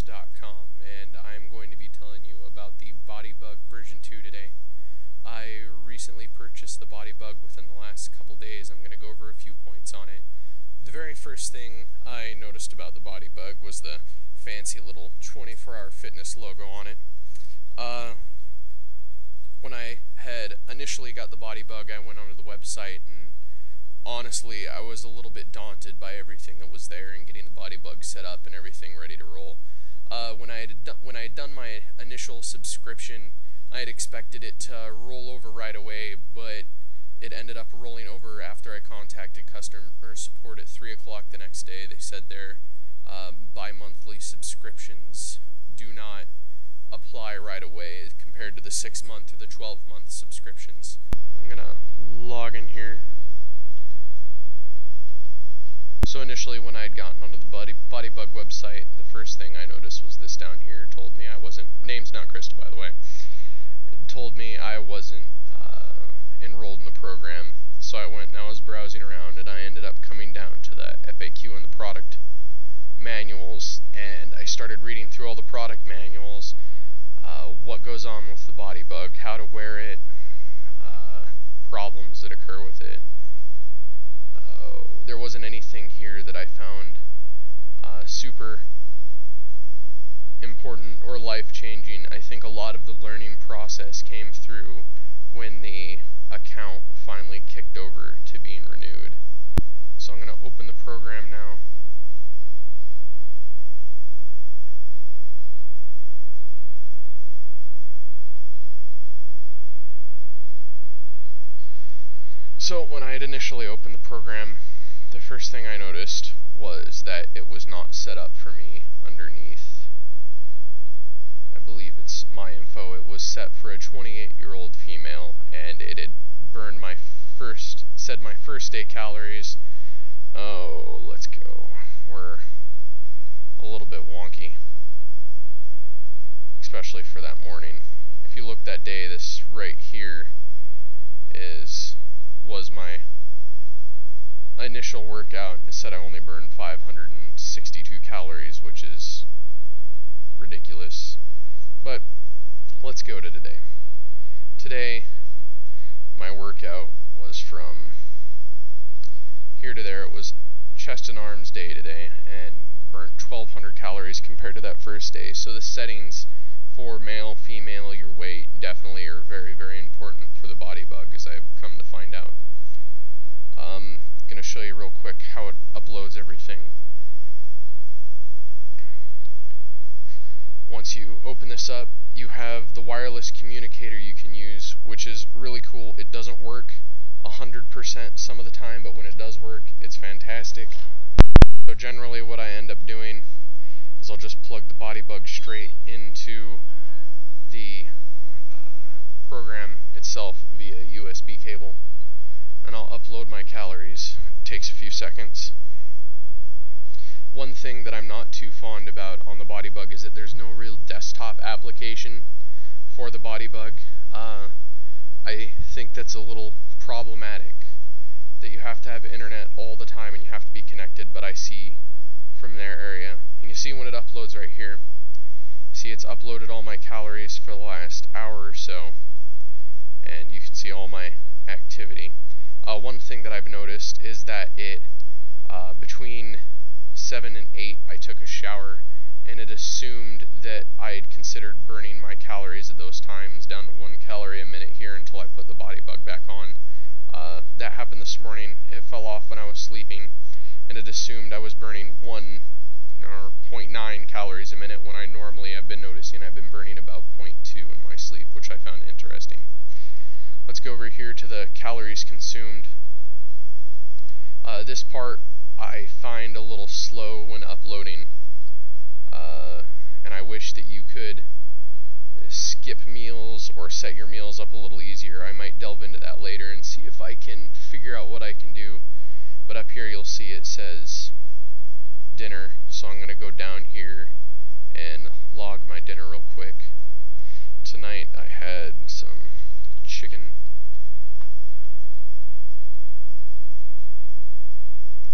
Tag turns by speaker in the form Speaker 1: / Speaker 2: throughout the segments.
Speaker 1: bodybuilders.com, and I'm going to be telling you about the Bugg version 2 today. I recently purchased the Bugg within the last couple days. I'm going to go over a few points on it. The very first thing I noticed about the Bugg was the fancy little 24-hour fitness logo on it. When I had initially got the Bugg, I went onto the website, and honestly, I was a little bit daunted by everything that was there and getting the Bugg set up and everything ready to roll. When I had done my initial subscription, I had expected it to roll over right away, but it ended up rolling over after I contacted customer support at 3 o'clock the next day. They said their bi-monthly subscriptions do not apply right away compared to the 6-month or the 12-month subscriptions. I'm gonna log in here. So initially, when I had gotten onto the Bugg website, the first thing I noticed was this down here. It told me I wasn't, name's not Crystal, by the way. It told me I wasn't enrolled in the program. So I went and I was browsing around, and I ended up coming down to the FAQ and the product manuals, and I started reading through all the product manuals, what goes on with the Bugg, how to wear it, problems that occur with it. There wasn't anything here that I found super important or life-changing. I think a lot of the learning process came through when the account finally kicked over to being renewed. So I'm going to open the program now. So when I had initially opened the program, the first thing I noticed was that it was not set up for me underneath. I believe it's my info. It was set for a 28-year-old female, and it had burned my first day calories. Oh, let's go. We're a little bit wonky, especially for that morning. If you look that day, this right here was my initial workout. It said I only burned 562 calories, which is ridiculous. But let's go to today. Today, my workout was from here to there. It was chest and arms day today, and burnt 1,200 calories compared to that first day. So the settings for male, female, your weight definitely are very, very important for the Bugg, as I've come to find out. I'm going to show you real quick how it uploads everything. Once you open this up, you have the wireless communicator you can use, which is really cool. It doesn't work 100% some of the time, but when it does work, it's fantastic. So generally what I end up doing is I'll just plug the Bugg straight into the program itself via USB cable, and I'll upload my calories. It takes a few seconds. One thing that I'm not too fond about on the Bugg is that there's no real desktop application for the Bugg. I think that's a little problematic, that you have to have internet all the time and you have to be connected, but I see from their area. And you see when it uploads right here, see it's uploaded all my calories for the last hour or so, and you can see all my activity. One thing that I've noticed is that it between 7 and 8 I took a shower, and it assumed that I had considered burning my calories at those times down to 1 calorie a minute here until I put the Bugg back on. That happened this morning. It fell off when I was sleeping, and it assumed I was burning 1 or 0.9 calories a minute when I normally have been noticing I've been burning about 0.2 in my sleep, which I found interesting. Let's go over here to the calories consumed. This part I find a little slow when uploading, and I wish that you could skip meals or set your meals up a little easier. I might delve into that later and see if I can figure out what I can do. But up here you'll see it says dinner, so I'm going to go down here and log my dinner real quick. Tonight I had some chicken.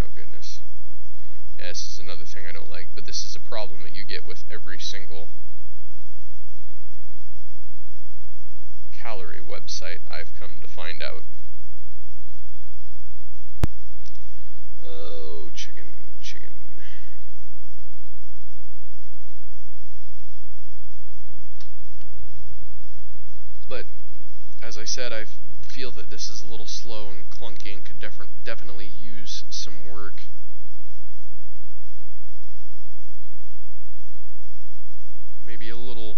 Speaker 1: Oh goodness. Yeah, this is another thing I don't like, but this is a problem that you get with every single calorie website, I've come to find out. Oh, chicken. But, as I said, I feel that this is a little slow and clunky and could definitely use some work. Maybe a little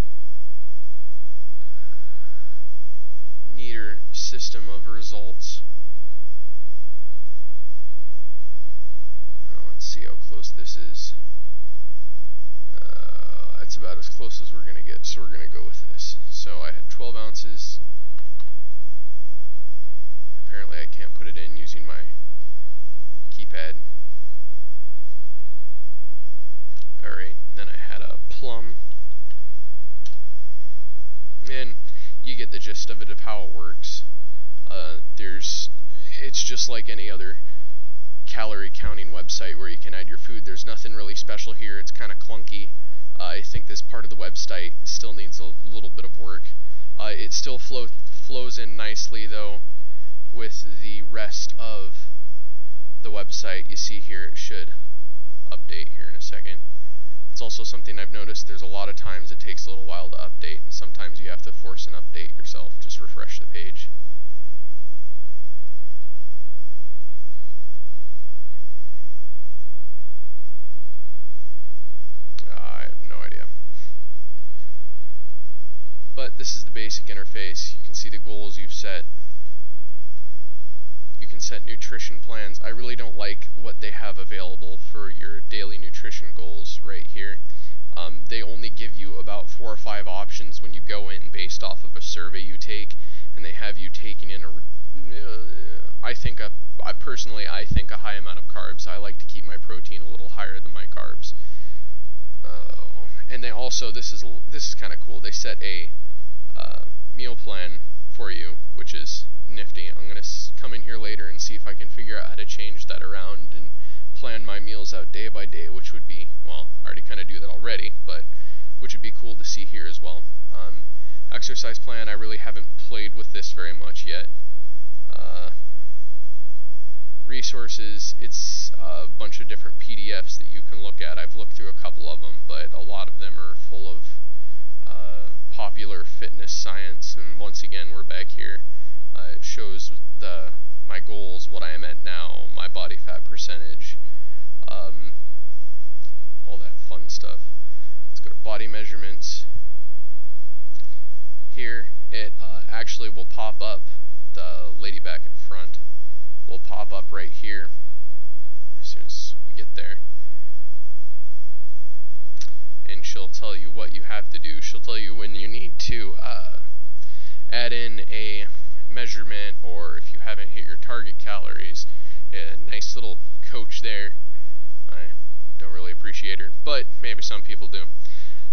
Speaker 1: neater system of results. Now let's see how close this is. That's about as close as we're going to get, so we're going to go with this. So I had 12 ounces. Apparently I can't put it in using my keypad. Alright, then I had a plum. And you get the gist of it, of how it works. It's just like any other calorie counting website where you can add your food. There's nothing really special here. It's kind of clunky. I think this part of the website still needs a little bit of work. It still flows in nicely though with the rest of the website. You see here it should update here in a second. It's also something I've noticed, there's a lot of times it takes a little while to update, and sometimes you have to force an update yourself. Just refresh the page. I have no idea. But this is the basic interface. You can see the goals you've set. You can set nutrition plans. I really don't like what they have available for your daily nutrition goals right here. They only give you about 4 or 5 options when you go in based off of a survey you take, and they have you taking in I personally think a high amount of carbs. I like to keep my protein a little higher than my carbs. And they also, this is kind of cool. They set a meal plan for you, which is nifty. I'm going to come in here later and see if I can figure out how to change that around and plan my meals out day by day, which would be, well, I already kind of do that already, but which would be cool to see here as well. Exercise plan, I really haven't played with this very much yet. Resources, it's a bunch of different PDFs that you can look at. I've looked through a couple of them, but a lot of them are full of popular fitness science, and once again we're back here. It shows my goals, what I am at now, my body fat percentage, all that fun stuff. Let's go to body measurements. Here it actually will pop up, the lady back at front will pop up right here as soon as we get there, and she'll tell you what you have to do. She'll tell you when you need to add in a measurement, or if you haven't hit your target calories. A nice little coach there. I don't really appreciate her, but maybe some people do.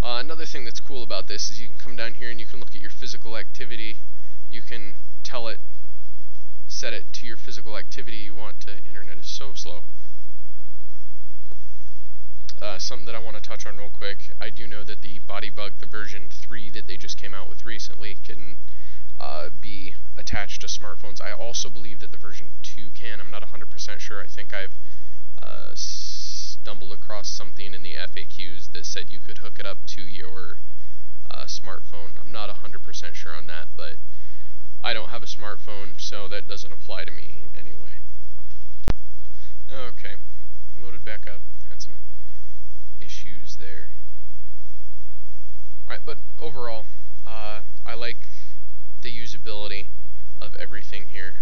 Speaker 1: Another thing that's cool about this is you can come down here and you can look at your physical activity. You can tell it, set it to your physical activity you want to. Internet is so slow. Something that I want to touch on real quick. I do know that the Bugg, the version 3 that they just came out with recently, can be attached to smartphones. I also believe that the version 2 can. I'm not 100% sure. I think I've stumbled across something in the FAQs that said you could hook it up to your smartphone. I'm not 100% sure on that, but I don't have a smartphone, so that doesn't apply to me anyway. Okay, loaded back up. Had some issues there. Alright, but overall, I like the usability of everything here.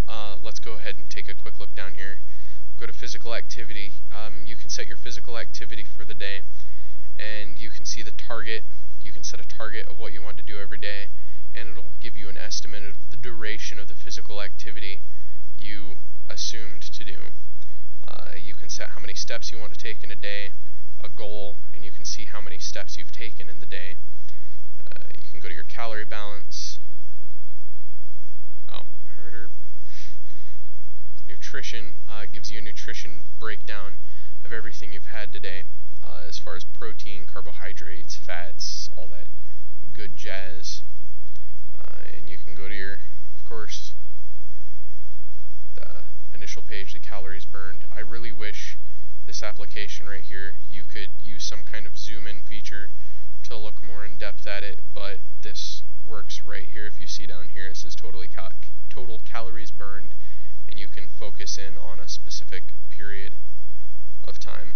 Speaker 1: Let's go ahead and take a quick look down here. Go to physical activity. You can set your physical activity for the day, and you can see the target. You can set a target of what you want to do every day, and it'll give you an estimate of the duration of the physical activity you assumed to do. You can set how many steps you want to take in a day, a goal, and you can see how many steps you've taken in the day. You can go to your calorie balance. Nutrition gives you a nutrition breakdown of everything you've had today. as far as protein, carbohydrates, fats, all that good jazz. And you can go to your, of course, the initial page, the calories burned. I really wish this application right here, you could use some kind of zoom in feature to look more in depth at it, but this works right here. If you see down here, it says total calories burned, and you can focus in on a specific period of time.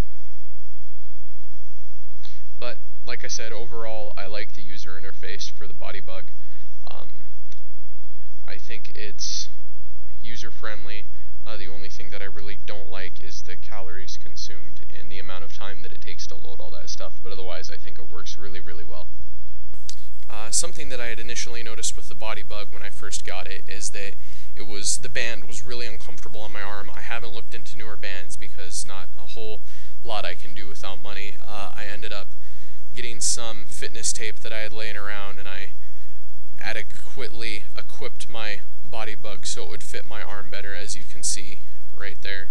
Speaker 1: But like I said, overall I like the user interface for the Bugg. I think it's user friendly. The only thing that I really don't like is the calories consumed and the amount of time that it takes to load all that stuff, but otherwise I think it works really, really well. Something that I had initially noticed with the Bugg when I first got it is that the band was really uncomfortable on my arm. I haven't looked into newer bands because not a whole lot I can do without money. I ended up getting some fitness tape that I had laying around, and I adequately equipped my Bugg so it would fit my arm better, as you can see right there.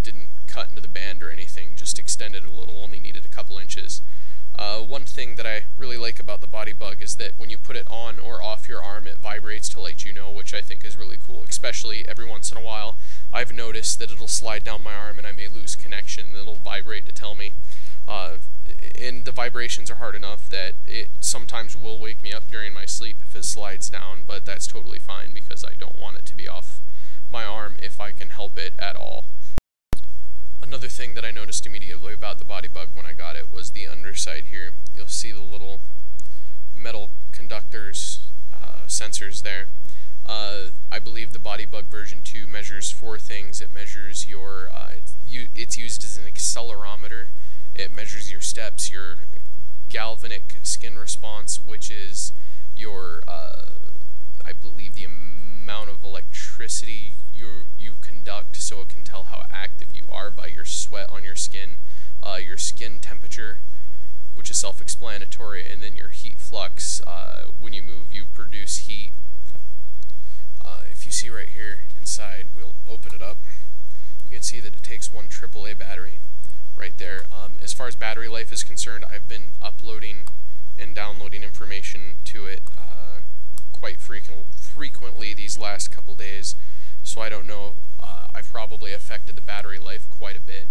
Speaker 1: Didn't cut into the band or anything, just extended it a little, only needed a couple inches. One thing that I really like about the Bugg is that when you put it on or off your arm, it vibrates to let you know, which I think is really cool, especially every once in a while. I've noticed that it'll slide down my arm and I may lose connection, and it'll vibrate to tell me. And the vibrations are hard enough that it sometimes will wake me up during my sleep if it slides down, but that's totally fine because I don't want it to be off my arm if I can help it at all. Another thing that I noticed immediately about the Bugg when I got it was the underside here. You'll see the little metal conductors, sensors there. I believe the Bugg version 2 measures 4 things. It measures your, it's used as an accelerometer. It measures your steps, your galvanic skin response, which is your, I believe, the amount of electricity you conduct, so it can tell how active you are by your sweat on your skin temperature, which is self-explanatory, and then your heat flux. When you move, you produce heat. If you see right here inside, we'll open it up, you can see that it takes one AAA battery right there. As far as battery life is concerned, I've been uploading and downloading information to it quite frequently these last couple days, so I don't know. I've probably affected the battery life quite a bit.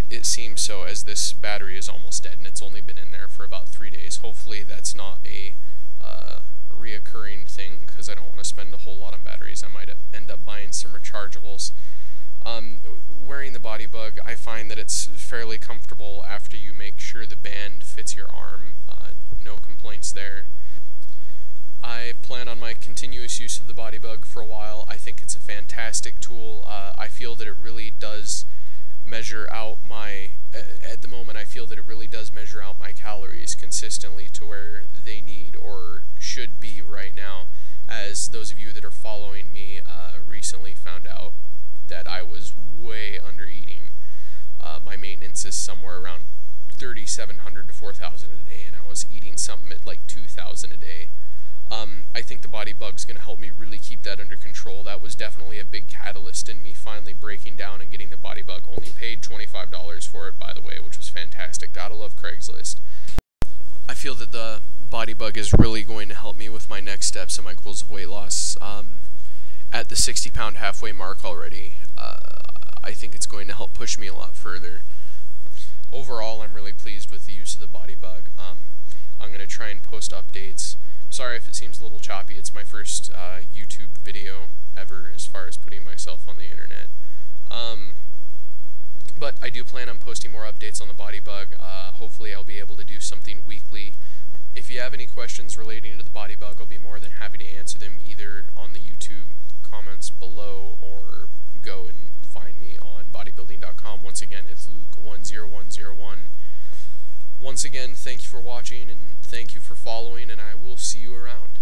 Speaker 1: It seems so, as this battery is almost dead and it's only been in there for about 3 days. Hopefully that's not a reoccurring thing, because I don't want to spend a whole lot on batteries. I might end up buying some rechargeables. Wearing the Bugg, I find that it's fairly comfortable after you make sure the band fits your arm. No complaints there. I plan on my continuous use of the Bugg for a while. I think it's a fantastic tool. I feel that it really does measure out my, at the moment I feel that it really does measure out my calories consistently to where they need or should be right now, as those of you that are following me recently found out that I was way under eating. My maintenance is somewhere around 3,700 to 4,000 a day, and I was eating something at like 2,000 a day. I think the Bugg's going to help me really keep that under control. That was definitely a big catalyst in me finally breaking down and getting the Bugg. Only paid $25 for it, by the way, which was fantastic. Gotta love Craigslist. I feel that the Bugg is really going to help me with my next steps and my goals of weight loss. At the 60-pound halfway mark already, I think it's going to help push me a lot further. Overall, I'm really pleased with the use of the Bugg. I'm going to try and post updates. Sorry if it seems a little choppy. It's my first YouTube video ever as far as putting myself on the internet. But I do plan on posting more updates on the Bugg. Hopefully I'll be able to do something weekly. If you have any questions relating to the Bugg, I'll be more than happy to answer them either on the YouTube comments below, or go and find me on bodybuilding.com. Once again, it's Luke10101. Once again, thank you for watching, and thank you for following, and I will see you around.